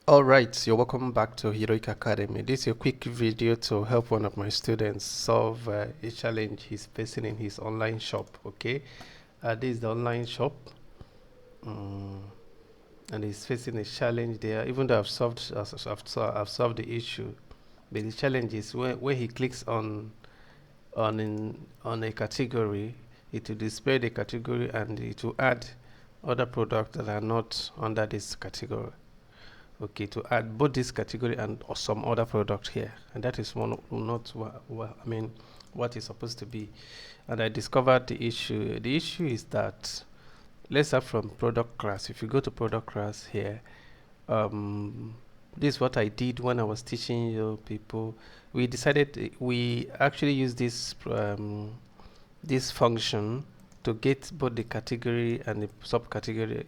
Alright, you're welcome back to Heroic Academy. This is a quick video to help one of my students solve a challenge he's facing in his online shop. Okay, this is the online shop, and he's facing a challenge there. Even though I've solved the issue, but the challenge is when he clicks on a category, it will display the category and it will add other products that are not under this category. Okay, to add both this category and some other product here, and that is not what is supposed to be. And I discovered the issue. The issue is that, let's start from product class. If you go to product class here, this is what I did when I was teaching you people. We actually use this this function to get both the category and the subcategory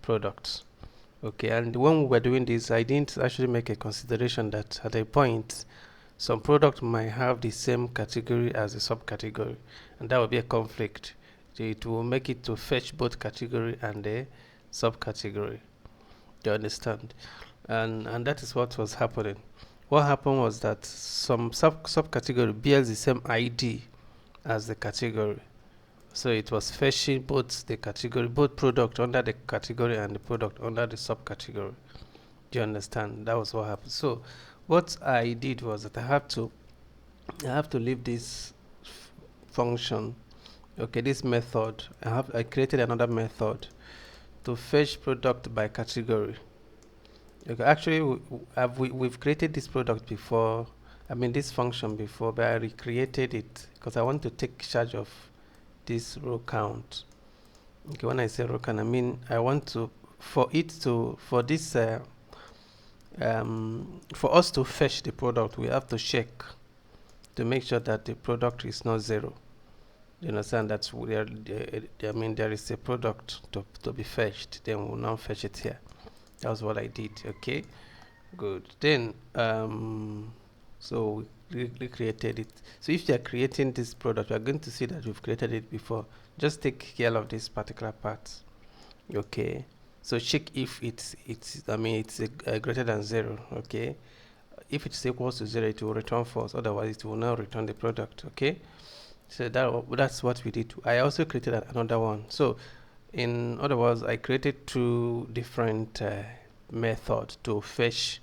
products. Okay, and when we were doing this, I didn't actually make a consideration that at a point some product might have the same category as a subcategory, and that would be a conflict. So it will make it to fetch both category and the subcategory. Do you understand? And that is what was happening. What happened was that some subcategory bears the same ID as the category. So it was fetching both the category, both product under the category and the product under the subcategory. Do you understand? That was what happened. So what I did was that I have to leave this function. Okay, this method. I created another method to fetch product by category. Okay, actually we've created this product before. I mean this function before, but I recreated it because I want to take charge of this row count. Okay, when I say row count, I mean I want to for us to fetch the product, we have to check to make sure that the product is not 0. You understand? That's where I mean there is a product to be fetched, then we'll now fetch it here. That was what I did. Okay, good. Then so we recreated it. So if you are creating this product, you are going to see that we've created it before. Just take care of this particular part. Okay, so check if it's greater than 0. Okay, if it's equals to 0, it will return false. Otherwise it will now return the product. Okay, so that's what we did. I also created another one. So in other words, I created 2 different methods to fetch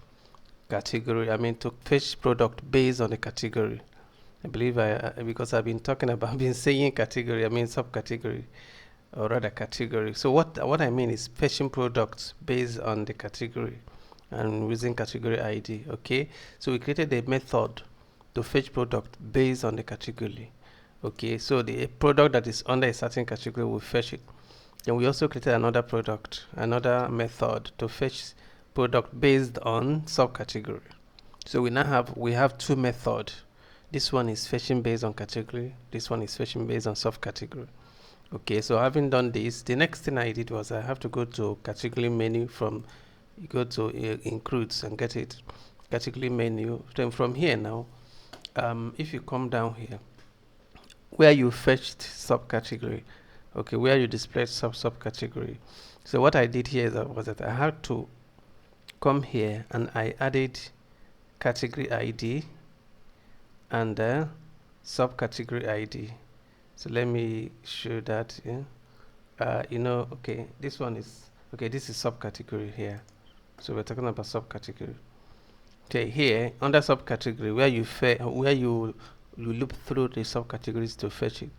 category. I mean to fetch product based on the category. I believe because I've been talking about been saying category, I mean subcategory, or rather category. So what I mean is fetching products based on the category and using category ID. Okay, so we created a method to fetch product based on the category. Okay, so the product that is under a certain category will fetch it. Then we also created another method to fetch product based on subcategory. So we have 2 methods. This one is fetching based on category, this one is fetching based on subcategory. Okay, so having done this, the next thing I did was I have to go to category menu. You go to includes and get it, category menu. Then from here now, if you come down here where you fetched subcategory, okay, where you displayed subcategory. So what I did here was that I had to come here and I added category ID and subcategory ID. So let me show that. Okay, this one is okay. This is subcategory here. So we're talking about subcategory. Okay, here under subcategory where you loop through the subcategories to fetch it.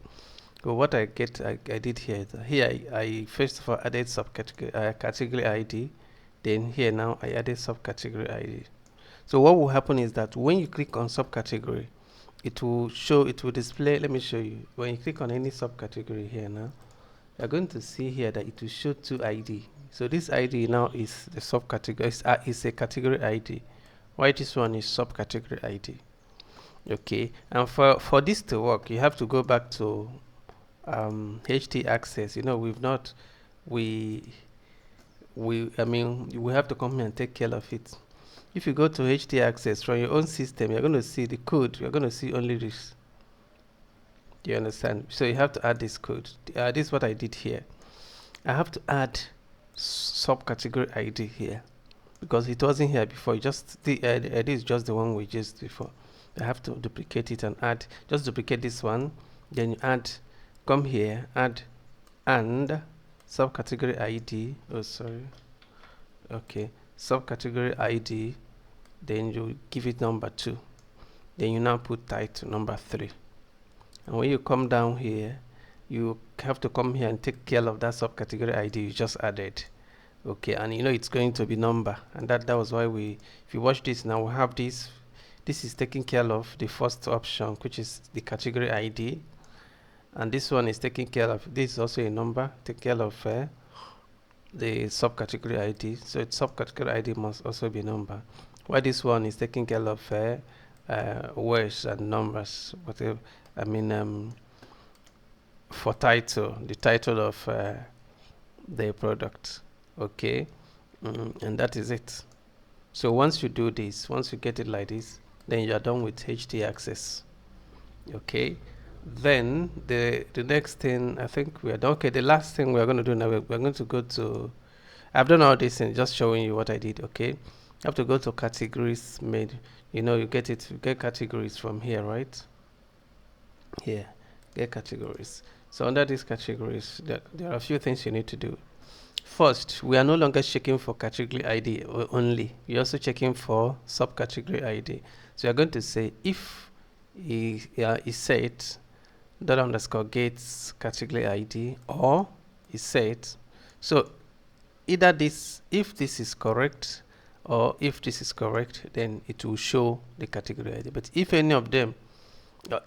So what I did here is I first of all added subcategory category ID. Then here now I added subcategory ID. So what will happen is that when you click on subcategory, it will display. Let me show you. When you click on any subcategory here now, you're going to see here that it will show 2 ID. So this ID now is the subcategory, is a category ID, while this one is subcategory ID. Okay, and for this to work, you have to go back to HT access. We have to come here and take care of it. If you go to HT access from your own system, you're going to see the code. You're going to see only this. Do you understand? So you have to add this code. This is what I did here. I have to add subcategory ID here. because it wasn't here before. Just this is just the one we used before. I have to duplicate it and add. Just duplicate this one, then you add. Come here, add and subcategory ID. Oh, sorry. Okay, subcategory ID. Then you give it number 2. Then you now put title number 3. And when you come down here, you have to come here and take care of that subcategory ID you just added. Okay, and you know it's going to be number, and that was why if you watch this now, we have this. This is taking care of the first option, which is the category ID, and this one is taking care of, this is also a number, take care of the subcategory ID. So its subcategory ID must also be number. While this one is taking care of words and numbers, whatever. I mean, for title, the title of the product. Okay, and that is it. So once you do this, once you get it like this, then you are done with htaccess. Okay, then the next thing, I think we are done. Okay, the last thing we are going to do now, we're going to go to, I've done all this and just showing you what I did. Okay, you have to go to categories made. You know, you get categories from here, right? Here, get categories. So under these categories, there are a few things you need to do. First, we are no longer checking for category ID only. We're also checking for subcategory ID. So we are going to say if is set $_ category ID, or is set. So either this, if this is correct, or if this is correct, then it will show the category ID. But if any of them,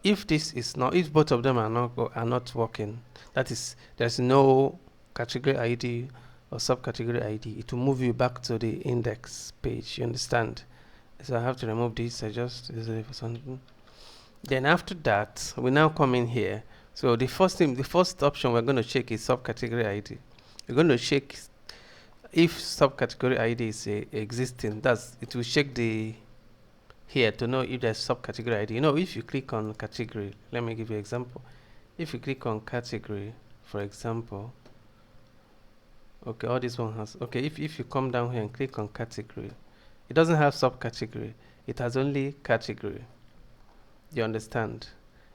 if this is not, if both of them are not working, that is, there's no category ID or subcategory ID, it will move you back to the index page. You understand? So I have to remove this. I just something. Then after that, we now come in here. So the first option we're going to check is subcategory ID. We're going to check if subcategory ID is existing. It will check the here to know if there's subcategory ID. You know, if you click on category, let me give you an example. If you click on category, for example, okay, all this one has, okay, if you come down here and click on category, it doesn't have subcategory, it has only category. You understand?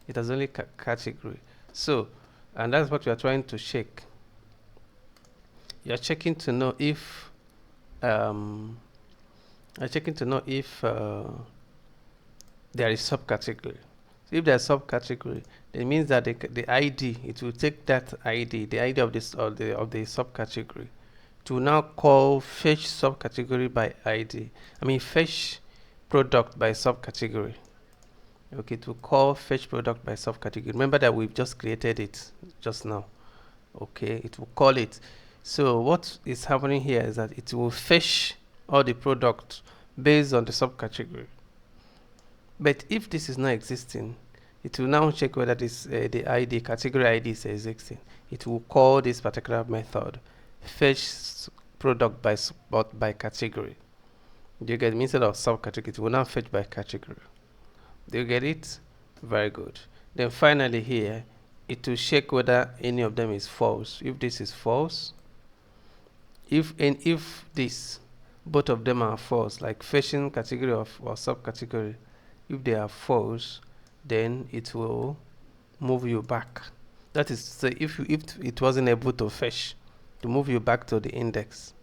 It has only category. So, and that's what we are trying to check. You're checking to know if there is subcategory. So if there's subcategory, it means that the ID, it will take that ID, the ID of this of the subcategory, to now call fetch subcategory by ID. I mean fetch product by subcategory. Okay, to call fetch product by subcategory. Remember that we've just created it just now. Okay, it will call it. So what is happening here is that it will fetch all the products based on the subcategory. But if this is not existing, it will now check whether this the ID, category ID is existing. It will call this particular method fetch product by category. Do you get it? Instead of subcategory, it will now fetch by category. Do you get it? Very good. Then finally here, it will check whether any of them is false. If this is false, if this, both of them are false, like fetching category or subcategory, if they are false, then it will move you back. That is, so if it wasn't able to fetch, to move you back to the index.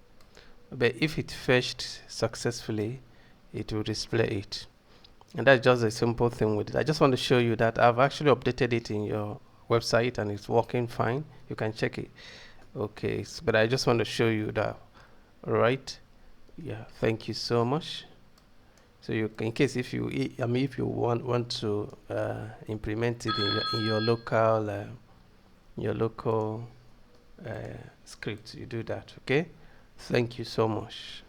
But if it fetched successfully, it will display it. And that's just a simple thing with it. I just want to show you that I've actually updated it in your website and it's working fine. You can check it. Okay, but I just want to show you that. All right. Yeah, thank you so much. So you, in case if you, if you want to implement it in your local script, you do that. Okay. Thank you so much.